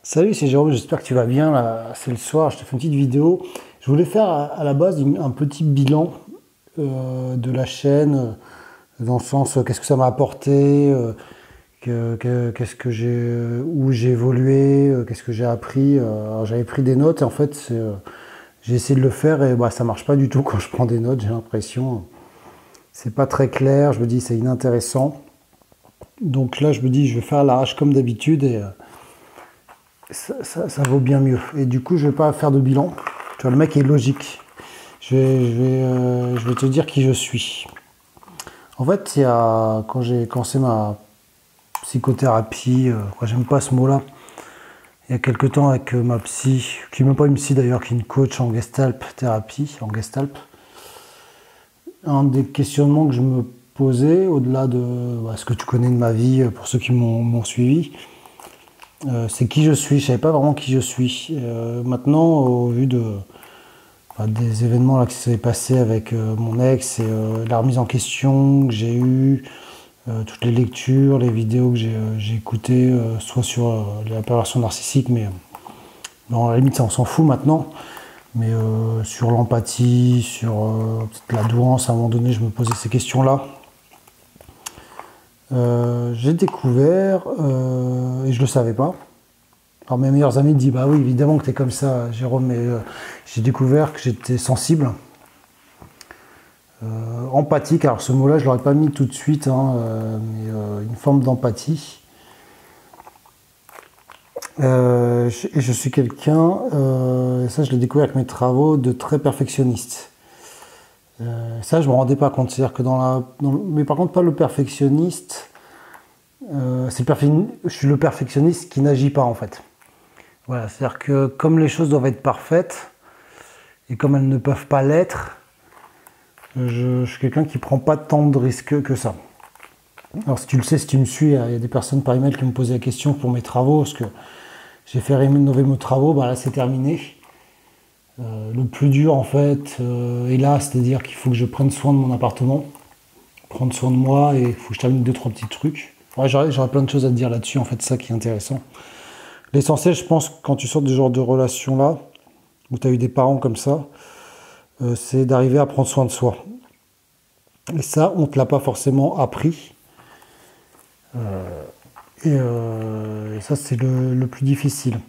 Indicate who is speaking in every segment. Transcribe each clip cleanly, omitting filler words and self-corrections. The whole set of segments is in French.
Speaker 1: Salut, c'est Jérôme, j'espère que tu vas bien. Là, c'est le soir, je te fais une petite vidéo. Je voulais faire à la base un petit bilan de la chaîne, dans le sens qu'est-ce que ça m'a apporté, qu'est-ce que j'ai, où j'ai évolué, qu'est-ce que j'ai appris. Alors, j'avais pris des notes et en fait, j'ai essayé de le faire et bah, ça marche pas du tout quand je prends des notes, j'ai l'impression. C'est pas très clair, je me dis c'est inintéressant. Donc là, je me dis je vais faire à l'arrache comme d'habitude et ça vaut bien mieux. Et du coup, je vais pas faire de bilan. Tu vois, le mec est logique. Je vais te dire qui je suis. En fait, quand j'ai commencé ma psychothérapie, j'aime pas ce mot-là, il y a quelques temps avec ma psy, qui n'est même pas une psy d'ailleurs, qui est une coach en gestalt thérapie, en gestalt. Un des questionnements que je me posais, au-delà de ce que tu connais de ma vie, pour ceux qui m'ont suivi, c'est qui je suis. Je savais pas vraiment qui je suis. Maintenant, au vu des événements là, qui s'est passé avec mon ex et la remise en question que j'ai eue, toutes les lectures, les vidéos que j'ai écoutées, soit sur la perversion narcissique, mais à la limite ça on s'en fout maintenant, mais sur l'empathie, sur la douance, à un moment donné je me posais ces questions-là. J'ai découvert, et je le savais pas. Alors mes meilleurs amis me disent bah oui évidemment que tu es comme ça Jérôme, mais j'ai découvert que j'étais sensible, empathique. Alors ce mot-là je l'aurais pas mis tout de suite, hein, mais une forme d'empathie. Et je suis quelqu'un, et ça je l'ai découvert avec mes travaux, de très perfectionniste. Ça je me rendais pas compte, c'est-à-dire que mais par contre pas le perfectionniste, je suis le perfectionniste qui n'agit pas en fait. Voilà, c'est-à-dire que comme les choses doivent être parfaites, et comme elles ne peuvent pas l'être, je suis quelqu'un qui prend pas tant de risques que ça. Alors si tu le sais, si tu me suis, il y a des personnes par email qui me posaient la question pour mes travaux, parce que j'ai fait rénover mes travaux, bah là c'est terminé. Le plus dur en fait est là, c'est-à-dire qu'il faut que je prenne soin de mon appartement, prendre soin de moi, et il faut que je termine 2-3 petits trucs. Ouais, j'aurais plein de choses à te dire là-dessus, en fait, c'est ça qui est intéressant. L'essentiel, je pense, quand tu sors de ce genre de relation-là, où tu as eu des parents comme ça, c'est d'arriver à prendre soin de soi. Et ça, on ne te l'a pas forcément appris. Et ça, c'est le plus difficile.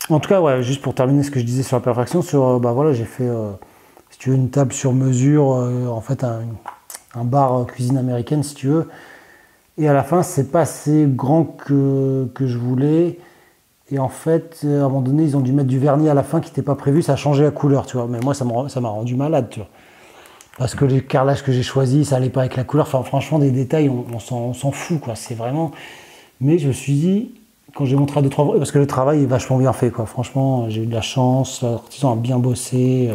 Speaker 1: En tout cas, ouais, juste pour terminer ce que je disais sur la perfection, voilà, j'ai fait, si tu veux, une table sur mesure, en fait, un bar cuisine américaine, si tu veux. Et à la fin, c'est pas assez grand que je voulais. Et en fait, à un moment donné, ils ont dû mettre du vernis à la fin qui n'était pas prévu, ça a changé la couleur, tu vois. Mais moi, ça m'a rendu malade, tu vois. Parce que les carrelages que j'ai choisis, ça allait pas avec la couleur. Enfin, franchement, des détails, on s'en fout, quoi. C'est vraiment. Mais je me suis dit, quand j'ai montré à 2-3 parce que le travail est vachement bien fait, quoi. Franchement, j'ai eu de la chance, l'artisan a bien bossé.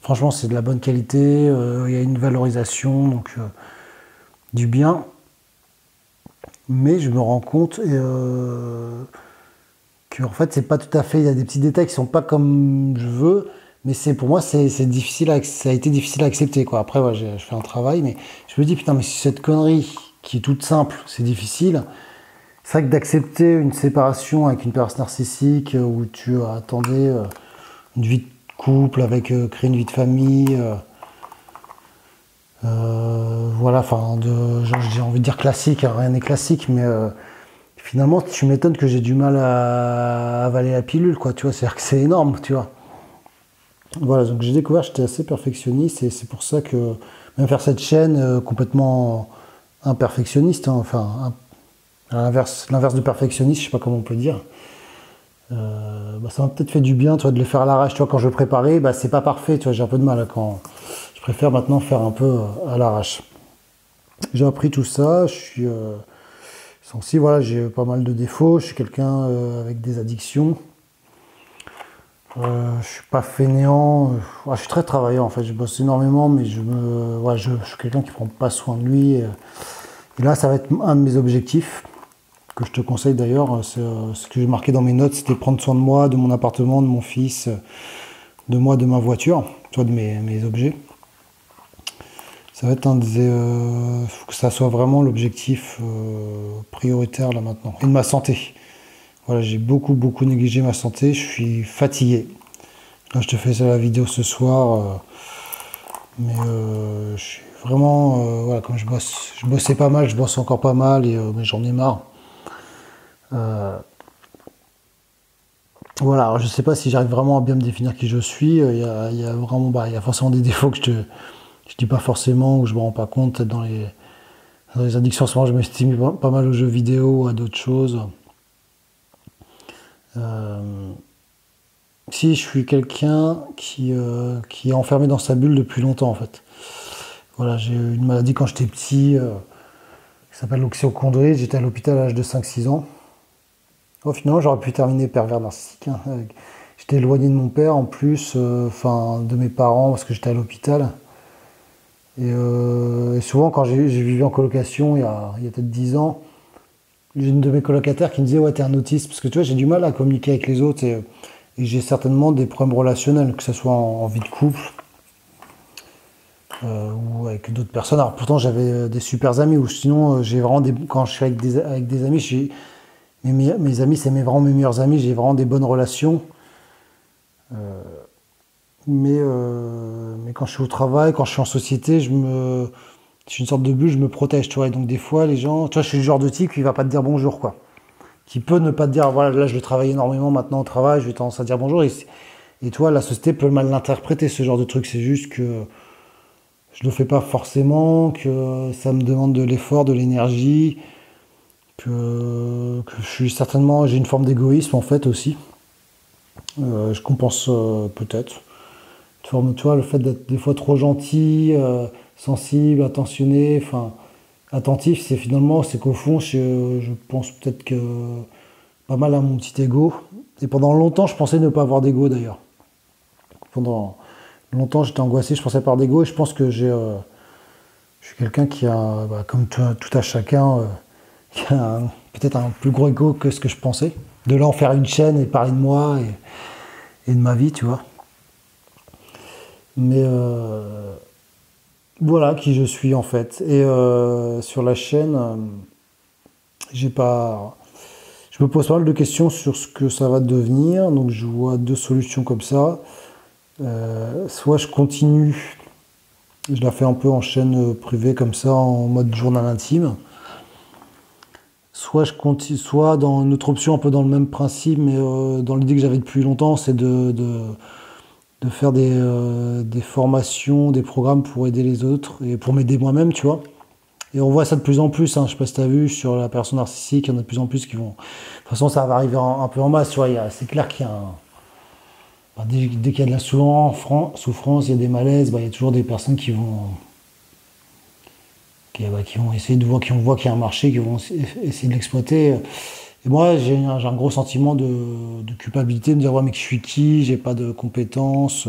Speaker 1: Franchement, c'est de la bonne qualité. Il y a une valorisation, donc du bien. Mais je me rends compte que en fait, c'est pas tout à fait. Il y a des petits détails qui sont pas comme je veux. Mais pour moi, c'est difficile ça a été difficile à accepter, quoi. Après, ouais, je fais un travail, mais je me dis, putain, mais si cette connerie qui est toute simple, c'est difficile. C'est vrai que d'accepter une séparation avec une personne narcissique où tu attendais une vie de couple, créer une vie de famille, voilà, enfin, j'ai envie de dire classique, hein, rien n'est classique, mais finalement, tu m'étonnes que j'ai du mal à avaler la pilule, quoi, tu vois, c'est-à-dire que c'est énorme, tu vois. Voilà, donc j'ai découvert que j'étais assez perfectionniste et c'est pour ça que même faire cette chaîne complètement imperfectionniste, hein, enfin, l'inverse de perfectionniste, je sais pas comment on peut dire. Ça m'a peut-être fait du bien, tu vois, de le faire à l'arrache. Tu vois, quand je préparais, c'est pas parfait, tu vois, j'ai un peu de mal quand je préfère maintenant faire un peu à l'arrache. J'ai appris tout ça, je suis sensible, voilà, j'ai pas mal de défauts, je suis quelqu'un avec des addictions. Je suis pas fainéant, je suis très travaillant en fait, je bosse énormément, mais je suis quelqu'un qui prend pas soin de lui. Et là, ça va être un de mes objectifs, que je te conseille d'ailleurs, ce que j'ai marqué dans mes notes, c'était prendre soin de moi, de mon appartement, de mon fils, de moi, de ma voiture, de mes objets. Ça va être faut que ça soit vraiment l'objectif prioritaire là maintenant. Et de ma santé. Voilà, j'ai beaucoup négligé ma santé, je suis fatigué. Là, je te fais ça la vidéo ce soir, mais je suis vraiment, voilà, comme je bossais pas mal, je bosse encore pas mal, mais j'en ai marre. Voilà, alors je sais pas si j'arrive vraiment à bien me définir qui je suis. Il y a vraiment, il y a forcément des défauts que je dis pas forcément, ou je me rends pas compte. Peut-être dans les addictions, souvent, je m'estime pas mal aux jeux vidéo ou à d'autres choses. Euh, Si, je suis quelqu'un qui est enfermé dans sa bulle depuis longtemps, en fait. Voilà, j'ai eu une maladie quand j'étais petit, qui s'appelle l'oxyocondrie. J'étais à l'hôpital à l'âge de 5 6 ans. Au final, j'aurais pu terminer pervers narcissique, hein. J'étais éloigné de mon père, en plus, enfin, de mes parents, parce que j'étais à l'hôpital. Et souvent, quand j'ai vécu en colocation, il y a peut-être 10 ans, j'ai une de mes colocataires qui me disait, ouais, t'es un autiste, parce que tu vois, j'ai du mal à communiquer avec les autres, et j'ai certainement des problèmes relationnels, que ce soit en vie de couple, ou avec d'autres personnes. Alors pourtant, j'avais des super amis, ou sinon, j'ai vraiment quand je suis avec des amis, mes amis, c'est vraiment mes meilleurs amis, j'ai vraiment des bonnes relations. Mais quand je suis au travail, quand je suis en société, je suis une sorte de bulle, je me protège, tu vois. Et donc des fois, les gens, tu vois, je suis le genre de type qui va pas te dire bonjour, quoi. Qui peut ne pas te dire, voilà, là, je vais travailler énormément maintenant au travail, je vais tendance à dire bonjour. Et toi, la société peut mal l'interpréter, ce genre de truc. C'est juste que je le fais pas forcément, que ça me demande de l'effort, de l'énergie, que je suis certainement, j'ai une forme d'égoïsme, en fait, aussi. Je compense peut-être. Tu vois, le fait d'être des fois trop gentil, sensible, attentionné, enfin, attentif, c'est finalement, c'est qu'au fond, je pense peut-être que pas mal à mon petit ego. Et pendant longtemps, je pensais ne pas avoir d'ego d'ailleurs. Pendant longtemps, j'étais angoissé, je pensais pas avoir d'ego, et je pense que je suis quelqu'un qui a, bah, comme tout à chacun, qui a peut-être un plus gros ego que ce que je pensais. De là en faire une chaîne et parler de moi et de ma vie, tu vois. Mais voilà qui je suis en fait. Et sur la chaîne, j'ai pas, je me pose pas mal de questions sur ce que ça va devenir. Donc je vois deux solutions comme ça. Soit je continue, je la fais un peu en chaîne privée comme ça, en mode journal intime. Soit je continue, soit dans une autre option un peu dans le même principe, mais dans l'idée que j'avais depuis longtemps, c'est de faire des formations, des programmes pour aider les autres et pour m'aider moi-même, tu vois. Et on voit ça de plus en plus, hein. Je sais pas si tu as vu, sur la personne narcissique, il y en a de plus en plus qui vont... De toute façon, ça va arriver un peu en masse, tu vois. C'est clair qu'il y a un... Bah, dès qu'il y a de la souffrance, il y a des malaises, bah, il y a toujours des personnes qui vont essayer de voir, qui voit qu'il y a un marché, qui vont essayer de l'exploiter. Et moi, j'ai un gros sentiment de culpabilité, de me dire, ouais, mais je suis qui, j'ai pas de compétences.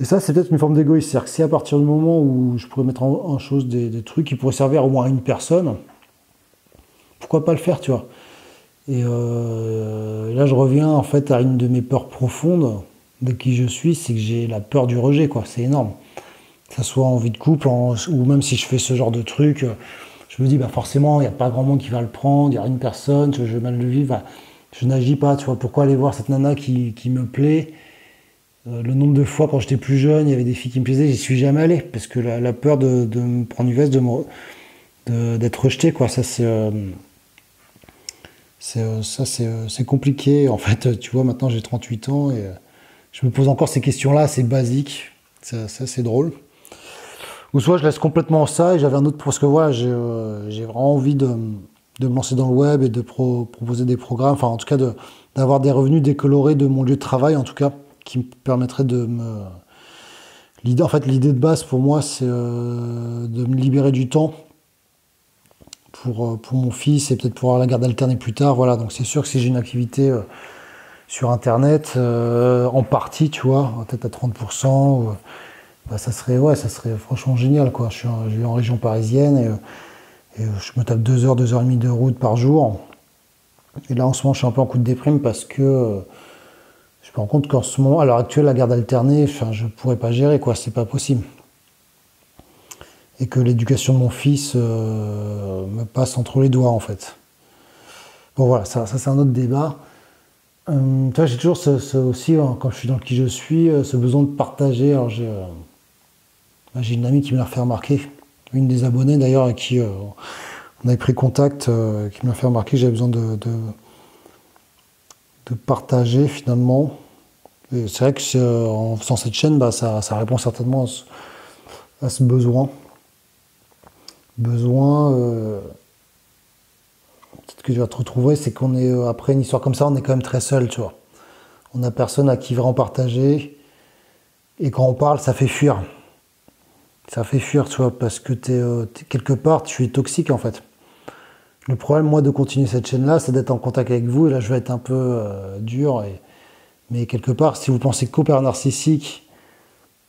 Speaker 1: Et ça, c'est peut-être une forme d'égoïsme. C'est-à-dire que si à partir du moment où je pourrais mettre en chose des trucs qui pourraient servir au moins à une personne, pourquoi pas le faire, tu vois. Et là, je reviens en fait à une de mes peurs profondes de qui je suis, c'est que j'ai la peur du rejet, quoi. C'est énorme. Que ça soit en vie de couple, ou même si je fais ce genre de truc, je me dis, bah forcément, il n'y a pas grand monde qui va le prendre, il y a une personne, je vais mal le vivre. Bah, je n'agis pas, tu vois. Pourquoi aller voir cette nana qui me plaît? Le nombre de fois quand j'étais plus jeune, il y avait des filles qui me plaisaient, j'y suis jamais allé, parce que la peur de me prendre une veste, d'être rejeté, quoi. Ça, c'est compliqué. En fait, tu vois, maintenant j'ai 38 ans et je me pose encore ces questions-là, c'est basique. Ça, c'est drôle. Ou soit je laisse complètement ça et j'avais un autre, parce que voilà, j'ai vraiment envie de me lancer dans le web et de proposer des programmes, enfin en tout cas d'avoir des revenus décolorés de mon lieu de travail, en tout cas, qui me permettraient de me... L'idée, en fait, l'idée de base pour moi, c'est de me libérer du temps pour mon fils et peut-être pour avoir la garde alternée plus tard. Voilà, donc c'est sûr que si j'ai une activité sur Internet, en partie, tu vois, peut-être à 30%, bah, ça serait franchement génial, quoi. Je vis en région parisienne et je me tape 2 heures et demie de route par jour. Et là, en ce moment, je suis un peu en coup de déprime parce que je me rends compte qu'en ce moment, à l'heure actuelle, la garde alternée, enfin, je pourrais pas gérer, quoi. C'est pas possible. Et que l'éducation de mon fils me passe entre les doigts, en fait. Bon voilà, ça c'est un autre débat. Tu vois, j'ai toujours aussi, hein, quand je suis dans le qui je suis, ce besoin de partager. Alors j'ai une amie qui me l'a fait remarquer, une des abonnées d'ailleurs, à qui on avait pris contact, qui m'a fait remarquer que j'avais besoin de partager finalement. Et c'est vrai que en faisant cette chaîne, bah, ça répond certainement à ce besoin. Peut-être que je vais te retrouver, c'est qu'on est, après une histoire comme ça, on est quand même très seul, tu vois. On n'a personne à qui vraiment partager. Et quand on parle, ça fait fuir. Ça fait fuir, tu vois, parce que quelque part, tu es toxique, en fait. Le problème, moi, de continuer cette chaîne-là, c'est d'être en contact avec vous. Et là, je vais être un peu dur. Mais quelque part, si vous pensez qu'au père narcissique,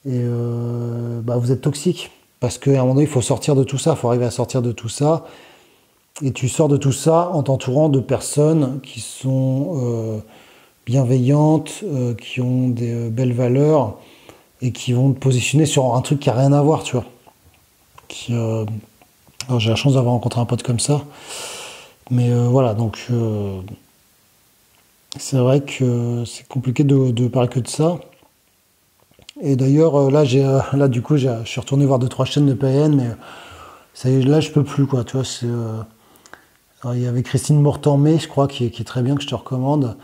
Speaker 1: bah, vous êtes toxique. Parce qu'à un moment donné, il faut sortir de tout ça. Il faut arriver à sortir de tout ça. Et tu sors de tout ça en t'entourant de personnes qui sont bienveillantes, qui ont des belles valeurs et qui vont te positionner sur un truc qui n'a rien à voir, tu vois. Alors, j'ai la chance d'avoir rencontré un pote comme ça. Mais voilà, donc c'est vrai que c'est compliqué de parler que de ça. Et d'ailleurs, là, du coup, je suis retourné voir 2-3 chaînes de PN, mais ça y est, là, je peux plus, quoi. Tu vois, alors, il y avait Christine Mortemay, je crois, qui est très bien, que je te recommande,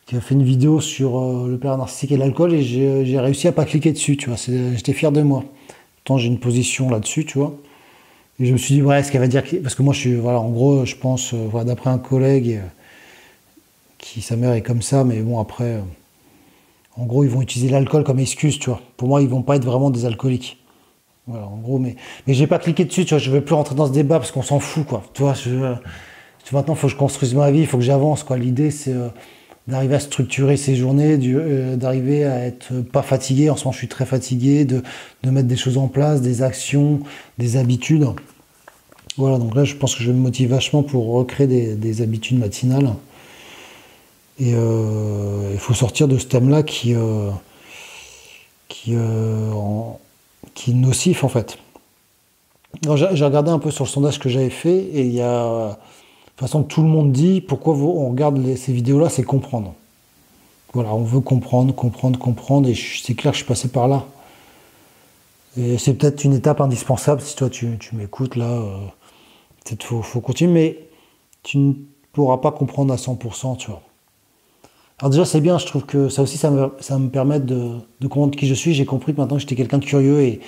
Speaker 1: qui a fait une vidéo sur le père narcissique et l'alcool, et j'ai réussi à pas cliquer dessus, tu vois. J'étais fier de moi. Pourtant, j'ai une position là-dessus, tu vois. Et je me suis dit, ouais, est-ce qu'elle va dire... Parce que moi, voilà, en gros, je pense, voilà, d'après un collègue, sa mère est comme ça, mais bon, après, en gros, ils vont utiliser l'alcool comme excuse, tu vois. Pour moi, ils vont pas être vraiment des alcooliques. Voilà, en gros, mais j'ai pas cliqué dessus, tu vois. Je veux plus rentrer dans ce débat parce qu'on s'en fout, quoi. Tu vois, maintenant, il faut que je construise ma vie, il faut que j'avance, quoi. L'idée, c'est d'arriver à structurer ses journées, d'arriver à être pas fatigué. En ce moment, je suis très fatigué, de mettre des choses en place, des actions, des habitudes. Voilà, donc là, je pense que je me motive vachement pour recréer des habitudes matinales. Et il faut sortir de ce thème-là qui est nocif, en fait. J'ai regardé un peu sur le sondage que j'avais fait, et il y a... De toute façon, tout le monde dit, pourquoi on regarde ces vidéos-là, c'est comprendre. Voilà, on veut comprendre, et c'est clair que je suis passé par là. Et c'est peut-être une étape indispensable, si toi tu m'écoutes là, peut-être faut continuer, mais tu ne pourras pas comprendre à 100%, tu vois. Alors déjà, c'est bien, je trouve que ça aussi, ça me permet de comprendre qui je suis. J'ai compris que maintenant, j'étais quelqu'un de curieux, et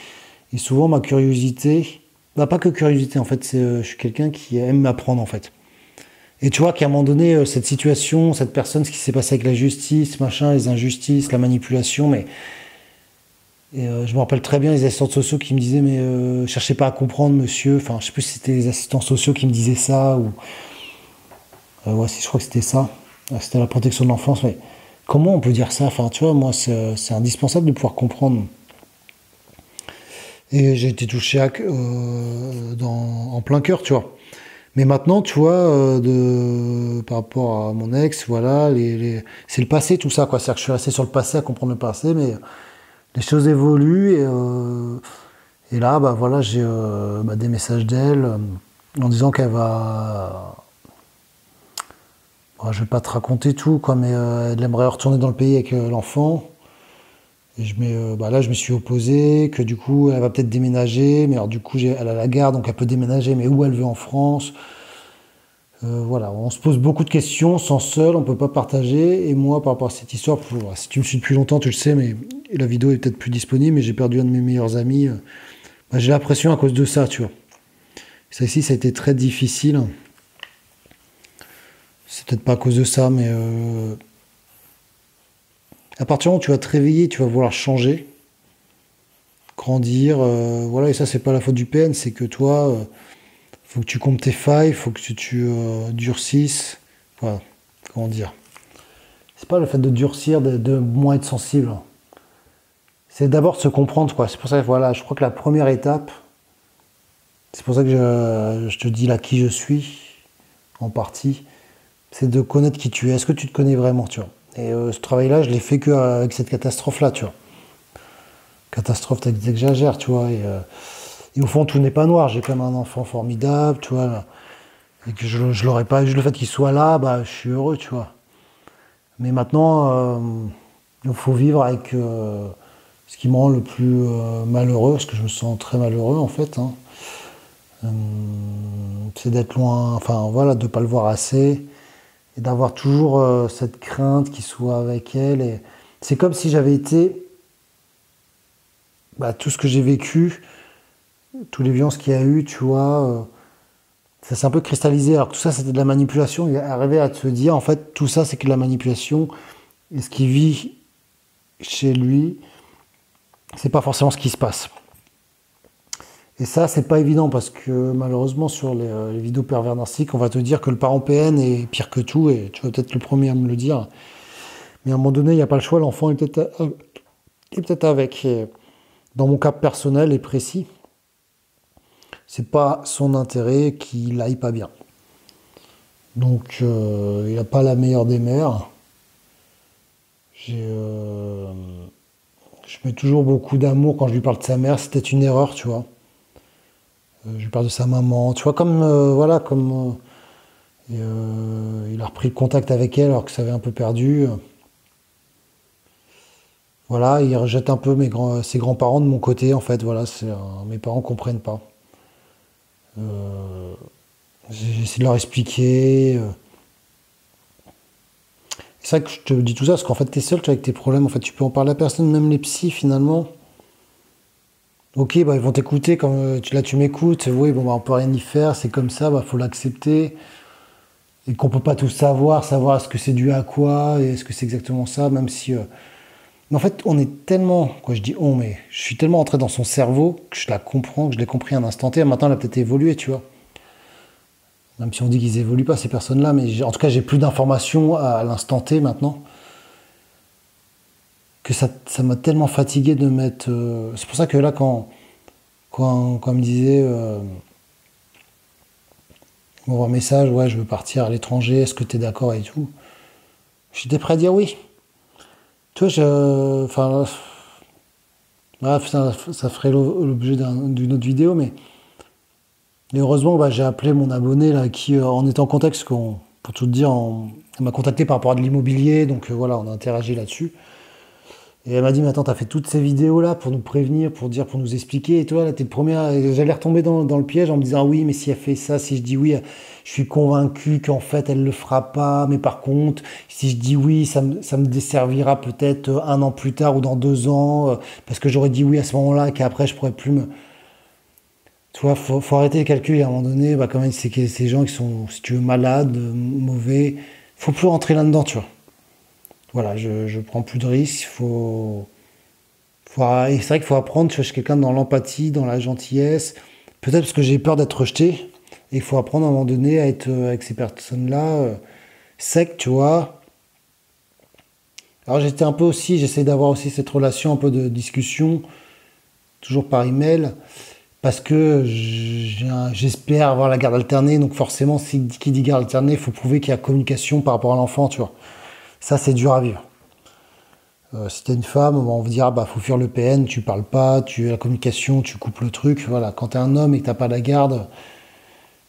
Speaker 1: souvent, ma curiosité, bah pas que curiosité, en fait, je suis quelqu'un qui aime m'apprendre, en fait. Et tu vois qu'à un moment donné, cette situation, cette personne, ce qui s'est passé avec la justice, machin, les injustices, la manipulation, je me rappelle très bien les assistants sociaux qui me disaient, mais cherchez pas à comprendre, monsieur. Enfin, je sais plus si c'était les assistants sociaux qui me disaient ça, ou... ouais, si, je crois que c'était ça. C'était la protection de l'enfance, mais comment on peut dire ça? Enfin, tu vois, moi, c'est indispensable de pouvoir comprendre. Et j'ai été touché en plein cœur, tu vois. Mais maintenant, tu vois, par rapport à mon ex, voilà, c'est le passé, tout ça, quoi. C'est-à-dire que je suis resté sur le passé, à comprendre le passé, mais les choses évoluent, et là, bah voilà, j'ai des messages d'elle en disant qu'elle va... Bon, je vais pas te raconter tout, quoi, mais elle aimerait retourner dans le pays avec l'enfant. Et là, je me suis opposé, que du coup, elle va peut-être déménager, mais alors du coup, elle a la garde, donc elle peut déménager, mais où elle veut en France. Voilà, on se pose beaucoup de questions, sans seul, on peut pas partager. Et moi, par rapport à cette histoire, si tu me suis depuis longtemps, tu le sais, mais la vidéo est peut-être plus disponible, mais j'ai perdu un de mes meilleurs amis. J'ai l'impression à cause de ça, tu vois. Ça ici, ça a été très difficile. C'est peut-être pas à cause de ça, mais à partir du moment où tu vas te réveiller, tu vas vouloir changer, grandir, voilà, et ça, c'est pas la faute du PN, c'est que toi, faut que tu comptes tes failles, faut que tu durcisses. Voilà, comment dire. C'est pas le fait de durcir, de moins être sensible. C'est d'abord de se comprendre, quoi. C'est pour ça que, voilà, je crois que la première étape, c'est pour ça que je te dis là qui je suis, en partie, c'est de connaître qui tu es. Est-ce que tu te connais vraiment, tu vois? Et ce travail-là, je l'ai fait qu'avec cette catastrophe-là, tu vois. Catastrophe, t'exagères, tu vois. Et au fond, tout n'est pas noir. J'ai quand même un enfant formidable, tu vois. et que je l'aurais pas, juste le fait qu'il soit là, bah, je suis heureux, tu vois. Mais maintenant, il faut vivre avec ce qui me rend le plus malheureux, parce que je me sens très malheureux en fait, hein. Euh, c'est d'être loin, enfin voilà, de pas le voir assez, et d'avoir toujours cette crainte qu'il soit avec elle. Et c'est comme si j'avais été, bah, tout ce que j'ai vécu, tous les violences qu'il y a eu, tu vois, ça s'est un peu cristallisé. Alors que tout ça, c'était de la manipulation. Il est arrivé à te dire, en fait, tout ça, c'est que de la manipulation. Et ce qui vit chez lui, c'est pas forcément ce qui se passe. Et ça, c'est pas évident parce que malheureusement, sur les vidéos pervers narcissiques, on va te dire que le parent PN est pire que tout. Et tu vas peut-être le premier à me le dire. Mais à un moment donné, il n'y a pas le choix. L'enfant est peut-être avec. Et dans mon cas personnel et précis, c'est pas son intérêt qu'il aille pas bien. Donc, il n'a pas la meilleure des mères. Je mets toujours beaucoup d'amour quand je lui parle de sa mère. C'était une erreur, tu vois. Je lui parle de sa maman. Tu vois, comme, voilà, comme il a repris contact avec elle alors que ça avait un peu perdu. Voilà, il rejette un peu ses grands-parents de mon côté, en fait. Voilà, mes parents comprennent pas. Euh, J'essaie de leur expliquer. C'est vrai que je te dis tout ça parce qu'en fait, tu es seul, tu vois, avec tes problèmes. En fait, tu peux en parler à personne, même les psys, finalement. Ok, bah, ils vont t'écouter comme là, tu m'écoutes. Oui, bon, bah, on peut rien y faire, c'est comme ça, bah, faut l'accepter. Et qu'on peut pas tout savoir est-ce que c'est dû à quoi, et est-ce que c'est exactement ça, même si. Mais en fait, on est tellement. Quoi, je dis on, mais je suis tellement entré dans son cerveau que je la comprends, que je l'ai compris à un instant T. Maintenant, elle a peut-être évolué, tu vois. Même si on dit qu'ils évoluent pas, ces personnes-là, mais en tout cas, j'ai plus d'informations à l'instant T maintenant. Que ça m'a tellement fatigué de mettre. C'est pour ça que là, quand il me disait. M'envoie un message, ouais, je veux partir à l'étranger, est-ce que tu es d'accord et tout. J'étais prêt à dire oui. Tu vois, enfin, bref, ça ferait l'objet d'une autre vidéo, mais et heureusement, bah, j'ai appelé mon abonné là, qui, en étant en contexte, pour tout te dire, elle m'a contacté par rapport à de l'immobilier, donc voilà, on a interagi là-dessus. Et elle m'a dit, mais attends, t'as fait toutes ces vidéos-là pour nous prévenir, pour nous expliquer. Et toi, là, t'es le premier. J'allais retomber dans le piège en me disant, ah oui, mais si elle fait ça, si je dis oui, je suis convaincu qu'en fait, elle le fera pas. Mais par contre, si je dis oui, ça me desservira peut-être 1 an plus tard ou dans 2 ans, parce que j'aurais dit oui à ce moment-là, et qu'après, je pourrais plus me. Tu vois, faut arrêter les calculs. Et à un moment donné, bah, quand même, c'est que ces gens qui sont, si tu veux, malades, mauvais, faut plus rentrer là-dedans, tu vois. Voilà, je prends plus de risques. Et c'est vrai qu'il faut apprendre, tu vois, je suis quelqu'un dans l'empathie, dans la gentillesse. Peut-être parce que j'ai peur d'être rejeté. Et il faut apprendre à un moment donné à être avec ces personnes-là, sec, tu vois. Alors j'étais un peu aussi, j'essaie d'avoir aussi cette relation, un peu de discussion, toujours par email, parce que j'espère avoir la garde alternée. Donc forcément, qui dit garde alternée, il faut prouver qu'il y a communication par rapport à l'enfant, tu vois. Ça, c'est dur à vivre. Si t'es une femme, on va dire, ah bah, faut fuir le PN, tu parles pas, tu la communication, tu coupes le truc. Voilà. Quand t'es un homme et que t'as pas la garde,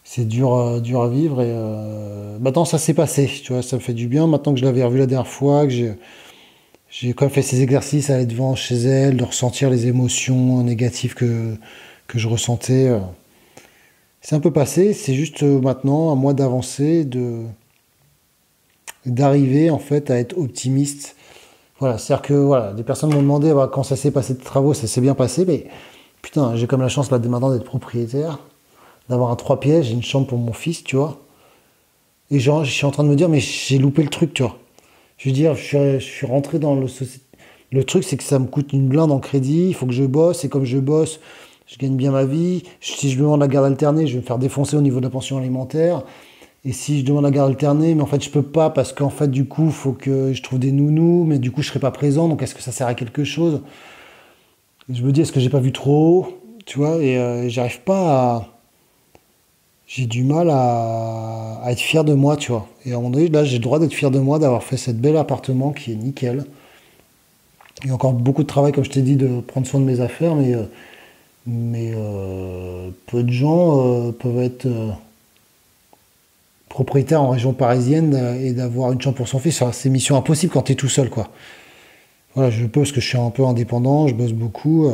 Speaker 1: c'est dur, dur à vivre. Et maintenant, ça s'est passé. Tu vois, ça me fait du bien. Maintenant que je l'avais revu la dernière fois, que j'ai quand même fait ces exercices à aller devant chez elle, de ressentir les émotions négatives que je ressentais. C'est un peu passé. C'est juste maintenant à moi d'avancer, d'arriver en fait à être optimiste. Voilà, c'est-à-dire que voilà, des personnes m'ont demandé bah, quand ça s'est passé de travaux, ça s'est bien passé, mais putain, j'ai comme la chance là dès maintenant d'être propriétaire, d'avoir un 3 pièces, j'ai une chambre pour mon fils, tu vois. Et genre, je suis en train de me dire, mais j'ai loupé le truc, tu vois. Je veux dire, je suis rentré dans le. Le truc, c'est que ça me coûte une blinde en crédit, il faut que je bosse, et comme je bosse, je gagne bien ma vie. Si je me demande la garde alternée, je vais me faire défoncer au niveau de la pension alimentaire. Et si je demande la garde alternée, mais en fait je peux pas parce qu'en fait du coup il faut que je trouve des nounous, mais du coup je serai pas présent, donc est-ce que ça sert à quelque chose? Et je me dis est-ce que j'ai pas vu trop haut, tu vois, et j'arrive pas à. J'ai du mal à être fier de moi, tu vois. Et à un moment donné, là j'ai le droit d'être fier de moi, d'avoir fait cet bel appartement qui est nickel. Il y a encore beaucoup de travail, comme je t'ai dit, de prendre soin de mes affaires, mais peu de gens peuvent être propriétaire en région parisienne et d'avoir une chambre pour son fils. C'est mission impossible quand tu es tout seul, quoi. Voilà, je peux parce que je suis un peu indépendant, je bosse beaucoup.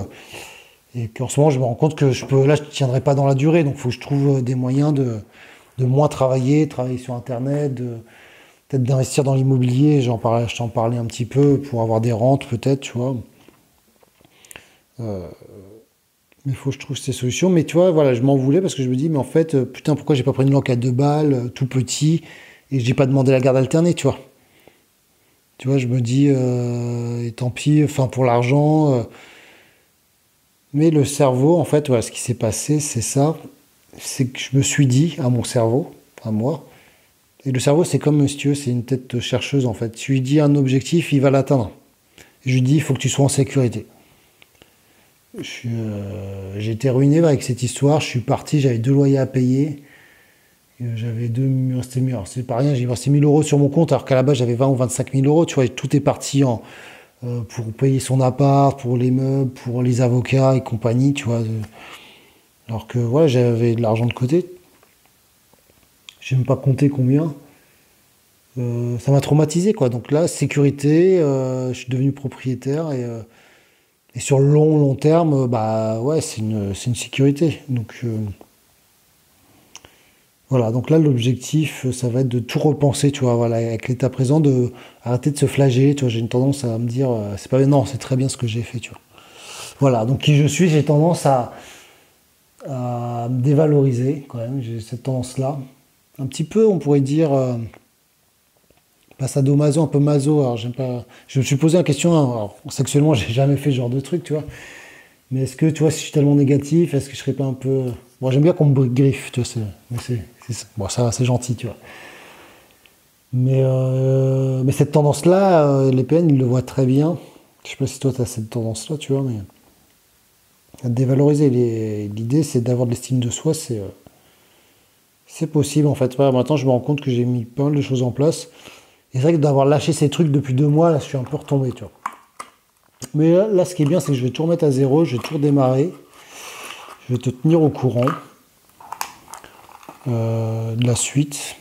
Speaker 1: Et qu'en ce moment, je me rends compte que là, je ne tiendrai pas dans la durée. Donc, il faut que je trouve des moyens de moins travailler sur Internet, peut-être d'investir dans l'immobilier. Je t'en parlais un petit peu pour avoir des rentes, peut-être, tu vois. Mais il faut que je trouve ces solutions. Mais tu vois, voilà, je m'en voulais parce que je me dis, mais en fait, putain, pourquoi j'ai pas pris une banque à 2 balles, tout petit, et j'ai pas demandé la garde alternée, tu vois. Tu vois, je me dis, et tant pis, enfin, pour l'argent. Mais le cerveau, en fait, voilà, ce qui s'est passé, c'est ça. C'est que je me suis dit à mon cerveau, à moi, et le cerveau, c'est comme, si tu veux, c'est une tête chercheuse, en fait. Tu lui dis un objectif, il va l'atteindre. Je lui dis, il faut que tu sois en sécurité. J'ai été ruiné avec cette histoire. Je suis parti, j'avais 2 loyers à payer. J'avais il me restait, alors c'est pas rien, il me restait 1 000 € sur mon compte, alors qu'à la base j'avais 20 ou 25 000 euros. Tu vois, tout est parti pour payer son appart, pour les meubles, pour les avocats et compagnie, tu vois. Alors que voilà, j'avais de l'argent de côté. Je sais même pas compter combien. Ça m'a traumatisé, quoi. Donc là, sécurité, je suis devenu propriétaire et sur le long terme, bah ouais, c'est une sécurité. Donc voilà, donc là l'objectif, ça va être de tout repenser, tu vois, voilà, avec l'état présent, de arrêter de se flageller, tu vois, j'ai une tendance à me dire, c'est pas non, c'est très bien ce que j'ai fait, tu vois. Voilà, donc qui je suis, j'ai tendance à me dévaloriser quand même, j'ai cette tendance-là. Un petit peu, on pourrait dire, pas sadomaso, un peu maso, alors j'aime pas. Je me suis posé la question, hein, alors, sexuellement, j'ai jamais fait ce genre de truc, tu vois. Mais est-ce que, tu vois, si je suis tellement négatif, est-ce que je serais pas un peu. Bon, j'aime bien qu'on me griffe, tu vois, bon, ça, c'est gentil, tu vois. Mais cette tendance-là, les PN, ils le voient très bien. Je sais pas si toi, tu as cette tendance-là, tu vois, mais à te dévaloriser. L'idée, c'est d'avoir de l'estime de soi, c'est possible, en fait. Ouais, maintenant, je me rends compte que j'ai mis pas mal de choses en place. Et c'est vrai que d'avoir lâché ces trucs depuis 2 mois, là, je suis un peu retombé, tu vois. Mais là, ce qui est bien, c'est que je vais tout remettre à zéro, je vais tout redémarrer. Je vais te tenir au courant de la suite.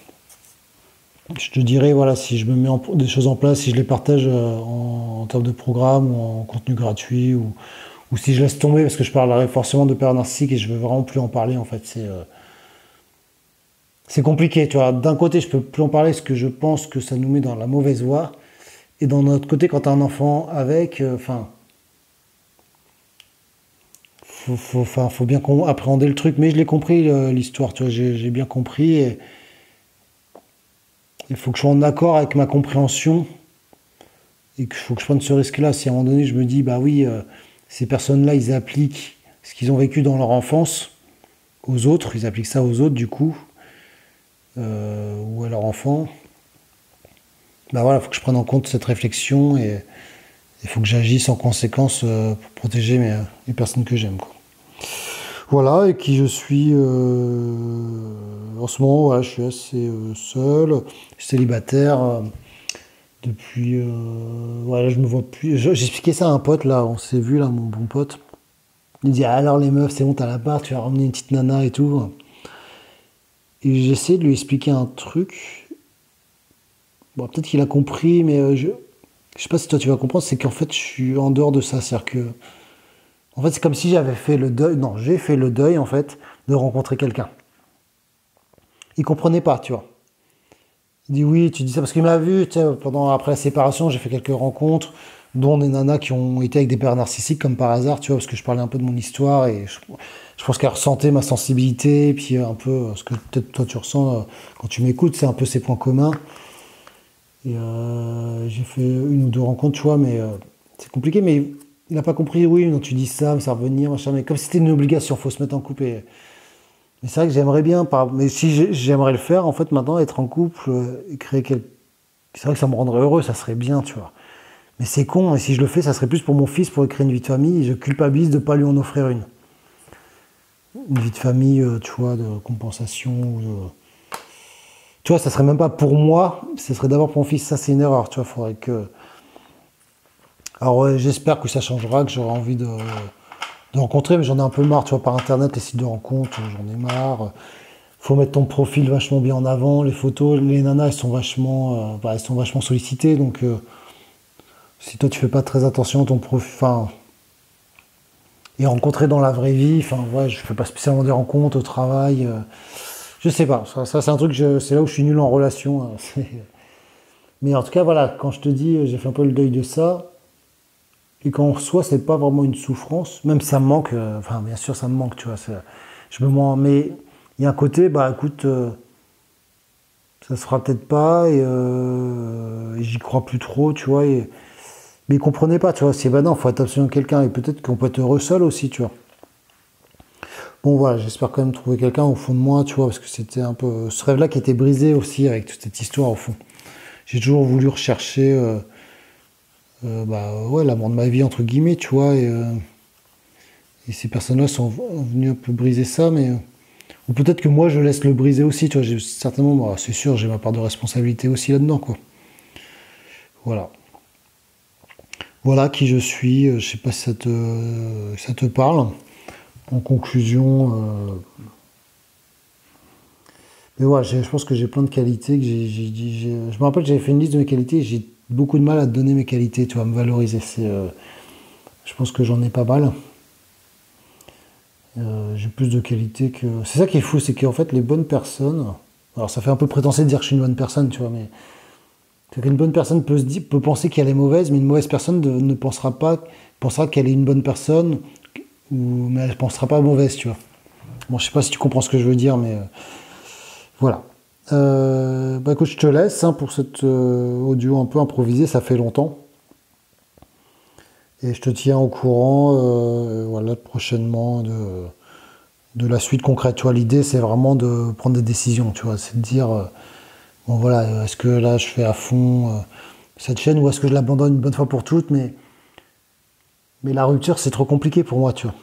Speaker 1: Je te dirai, voilà, si je me mets des choses en place, si je les partage en termes de programme ou en contenu gratuit, ou si je laisse tomber, parce que je parlerai forcément de période narcissique et je veux vraiment plus en parler, en fait. C'est compliqué, tu vois. D'un côté, je peux plus en parler parce que je pense que ça nous met dans la mauvaise voie. Et d'un autre côté, quand tu as un enfant avec, faut bien appréhender le truc. Mais je l'ai compris, l'histoire, tu vois, j'ai bien compris. Et il faut que je sois en accord avec ma compréhension et qu'il faut que je prenne ce risque-là. Si à un moment donné, je me dis, bah oui, ces personnes-là, ils appliquent ce qu'ils ont vécu dans leur enfance aux autres, ils appliquent ça aux autres, du coup, ou à leurs enfants. Bah voilà, il faut que je prenne en compte cette réflexion et il faut que j'agisse en conséquence pour protéger les personnes que j'aime, quoi. Voilà, et qui je suis en ce moment, voilà, je suis assez seul, célibataire depuis. Voilà, je me vois plus. J'ai expliqué ça à un pote là, on s'est vu là, mon bon pote. Il dit ah, alors les meufs, c'est bon, t'as l'appart, tu vas ramener une petite nana et tout. Et j'essaie de lui expliquer un truc. Bon, peut-être qu'il a compris, mais je sais pas si toi tu vas comprendre, c'est qu'en fait je suis en dehors de ça, c'est-à-dire que. En fait, c'est comme si j'avais fait le deuil. Non, j'ai fait le deuil, en fait, de rencontrer quelqu'un. Il comprenait pas, tu vois. Il dit oui, tu dis ça parce qu'il m'a vu, tu sais, après la séparation, j'ai fait quelques rencontres, dont des nanas qui ont été avec des pères narcissiques, comme par hasard, tu vois, parce que je parlais un peu de mon histoire et je pense qu'elle ressentait ma sensibilité, et puis un peu ce que peut-être toi tu ressens quand tu m'écoutes, c'est un peu ces points communs. Et j'ai fait 1 ou 2 rencontres, tu vois, mais c'est compliqué, mais il n'a pas compris, oui, non, tu dis ça, ça va revenir, machin, mais comme si c'était une obligation, il faut se mettre en couple. Mais c'est vrai que j'aimerais bien, mais si j'aimerais le faire, en fait, maintenant, être en couple et créer quelque. C'est vrai que ça me rendrait heureux, ça serait bien, tu vois. Mais c'est con, et si je le fais, ça serait plus pour mon fils, pour créer une vie de famille, et je culpabilise de ne pas lui en offrir une. Une vie de famille, tu vois, de compensation. Tu vois, ça serait même pas pour moi, ça serait d'abord pour mon fils, ça c'est une erreur, tu vois, faudrait que. Alors j'espère que ça changera, que j'aurai envie de rencontrer, mais j'en ai un peu marre, tu vois, par internet, les sites de rencontres, j'en ai marre. faut mettre ton profil vachement bien en avant, les photos, les nanas, elles sont vachement sollicitées, donc si toi tu fais pas très attention à ton profil, enfin, et rencontrer dans la vraie vie, enfin, ouais, je fais pas spécialement des rencontres au travail, je sais pas, ça c'est un truc, c'est là où je suis nul en relation, mais en tout cas, voilà, quand je te dis, j'ai fait un peu le deuil de ça, et qu'en soi, c'est pas vraiment une souffrance, même si ça me manque, enfin, bien sûr, ça me manque, tu vois, je me mens, mais il y a un côté, bah écoute, ça se fera peut-être pas, et j'y crois plus trop, tu vois, mais ils comprenaient pas, tu vois, c'est bah non, faut être absolument quelqu'un, et peut-être qu'on peut être heureux seul aussi, tu vois. Bon, voilà, j'espère quand même trouver quelqu'un au fond de moi, tu vois, parce que c'était un peu ce rêve-là qui était brisé aussi avec toute cette histoire, au fond. J'ai toujours voulu rechercher, bah ouais, l'amour de ma vie, entre guillemets, tu vois, et ces personnes-là sont venues un peu briser ça, mais ou peut-être que moi je laisse le briser aussi, tu vois, certainement, bah, c'est sûr, j'ai ma part de responsabilité aussi là-dedans, quoi. Voilà. Voilà qui je suis, je sais pas si ça te parle. En conclusion, mais ouais, je pense que j'ai plein de qualités, je me rappelle que j'avais fait une liste de mes qualités, et j'ai beaucoup de mal à te donner mes qualités, tu vois, à me valoriser, je pense que j'en ai pas mal. J'ai plus de qualités que... C'est ça qui est fou, c'est qu'en fait, les bonnes personnes... Alors, ça fait un peu prétentieux de dire que je suis une bonne personne, tu vois, mais... C'est qu'une bonne personne peut penser qu'elle est mauvaise, mais une mauvaise personne ne pensera pas... pensera qu'elle est une bonne personne, mais elle ne pensera pas mauvaise, tu vois. Bon, je sais pas si tu comprends ce que je veux dire, mais... voilà. Bah écoute, je te laisse hein, pour cet audio un peu improvisé, ça fait longtemps. Et je te tiens au courant, voilà, prochainement de la suite concrète. Tu vois, l'idée, c'est vraiment de prendre des décisions, tu vois. C'est de dire, bon voilà, est-ce que là, je fais à fond cette chaîne ou est-ce que je l'abandonne une bonne fois pour toutes, mais la rupture, c'est trop compliqué pour moi, tu vois.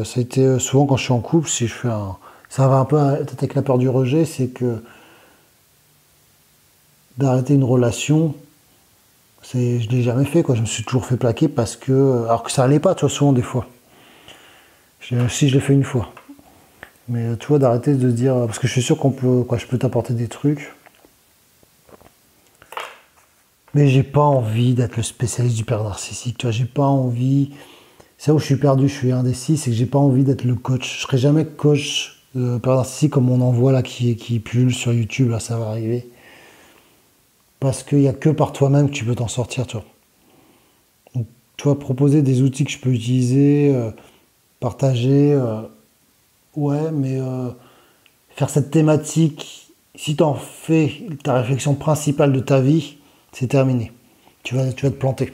Speaker 1: Ça a été souvent quand je suis en couple, si je fais un... Ça va un peu peut-être avec la peur du rejet, c'est que d'arrêter une relation, je l'ai jamais fait, quoi. Je me suis toujours fait plaquer parce que... Alors que ça allait pas, tu vois, souvent des fois. Si je l'ai fait une fois. Mais tu vois, d'arrêter de dire... Parce que je suis sûr je peux t'apporter des trucs. Mais j'ai pas envie d'être le spécialiste du père narcissique, tu vois, j'ai pas envie... C'est là où je suis perdu, je suis indécis, c'est que j'ai pas envie d'être le coach. Je serai jamais coach père narcissique comme on en voit là qui pullule sur YouTube, là ça va arriver. Parce qu'il n'y a que par toi-même que tu peux t'en sortir, tu vois. Donc, tu vois, proposer des outils que je peux utiliser, partager, ouais, mais faire cette thématique, si tu en fais ta réflexion principale de ta vie, c'est terminé. Tu vas te planter.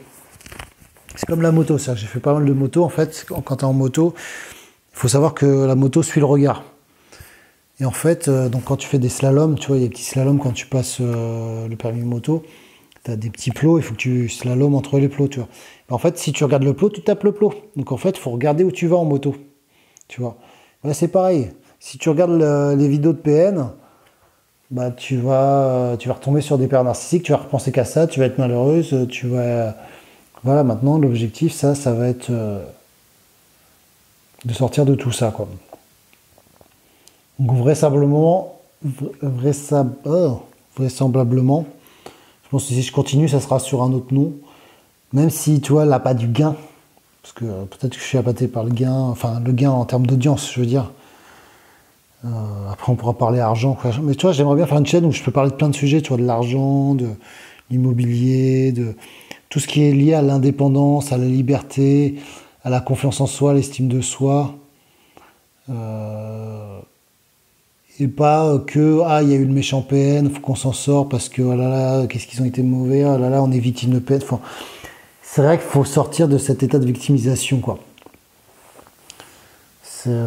Speaker 1: C'est comme la moto, ça. J'ai fait pas mal de motos. En fait, quand tu es en moto, il faut savoir que la moto suit le regard. Et en fait, donc quand tu fais des slaloms, tu vois, il y a des petits slaloms quand tu passes le permis moto, tu as des petits plots, il faut que tu slalomes entre les plots, tu vois. En fait, si tu regardes le plot, tu tapes le plot. Donc en fait, il faut regarder où tu vas en moto, tu vois. Là, c'est pareil. Si tu regardes les vidéos de PN, bah, tu vas retomber sur des pères narcissiques, tu vas repenser qu'à ça, tu vas être malheureuse, tu vas... Voilà, maintenant, l'objectif, ça va être de sortir de tout ça, quoi. Donc, vraisemblablement, je pense que si je continue, ça sera sur un autre nom. Même si, tu vois, là, pas du gain. Parce que peut-être que je suis appâté par le gain, enfin, le gain en termes d'audience, je veux dire. Après, on pourra parler argent, quoi. Mais tu vois, j'aimerais bien faire une chaîne où je peux parler de plein de sujets, tu vois, de l'argent, de l'immobilier, de tout ce qui est lié à l'indépendance, à la liberté, à la confiance en soi, l'estime de soi. Et pas que, il y a eu le méchant PN, faut qu'on s'en sort parce que, oh là là, qu'est-ce qu'ils ont été mauvais, oh là là, on est victime de PN. Enfin, c'est vrai qu'il faut sortir de cet état de victimisation, quoi.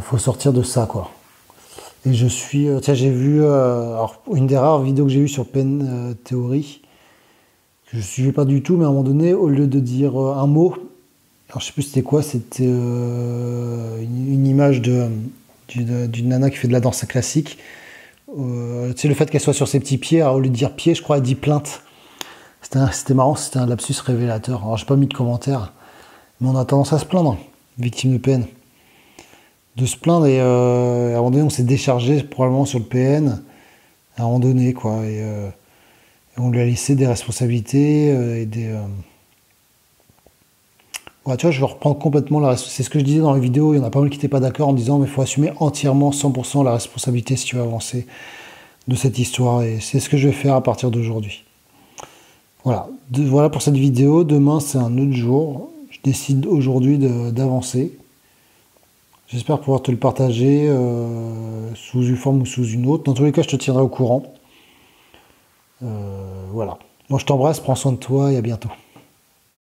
Speaker 1: Faut sortir de ça, quoi. Et je suis... tiens, j'ai vu... alors, une des rares vidéos que j'ai vues sur PN Theory, que je ne suivais pas du tout, mais à un moment donné, au lieu de dire un mot, alors je sais plus c'était quoi, c'était une image d'une nana qui fait de la danse classique. Tu sais, le fait qu'elle soit sur ses petits pieds, alors, au lieu de dire pied, je crois, elle dit plainte. C'était marrant, c'était un lapsus révélateur. Alors, j'ai pas mis de commentaire, mais on a tendance à se plaindre, victime de peine. de se plaindre et à un moment donné on s'est déchargé probablement sur le PN à un moment donné quoi et on lui a laissé des responsabilités et des ouais, tu vois, je vais reprendre complètement la responsabilité. C'est ce que je disais dans la vidéo, il y en a pas mal qui n'étaient pas d'accord en disant mais il faut assumer entièrement 100% la responsabilité si tu veux avancer de cette histoire et c'est ce que je vais faire à partir d'aujourd'hui. Voilà, voilà pour cette vidéo. Demain c'est un autre jour. Je décide aujourd'hui d'avancer. J'espère pouvoir te le partager sous une forme ou sous une autre. Dans tous les cas, je te tiendrai au courant. Voilà. Moi, je t'embrasse, prends soin de toi et à bientôt.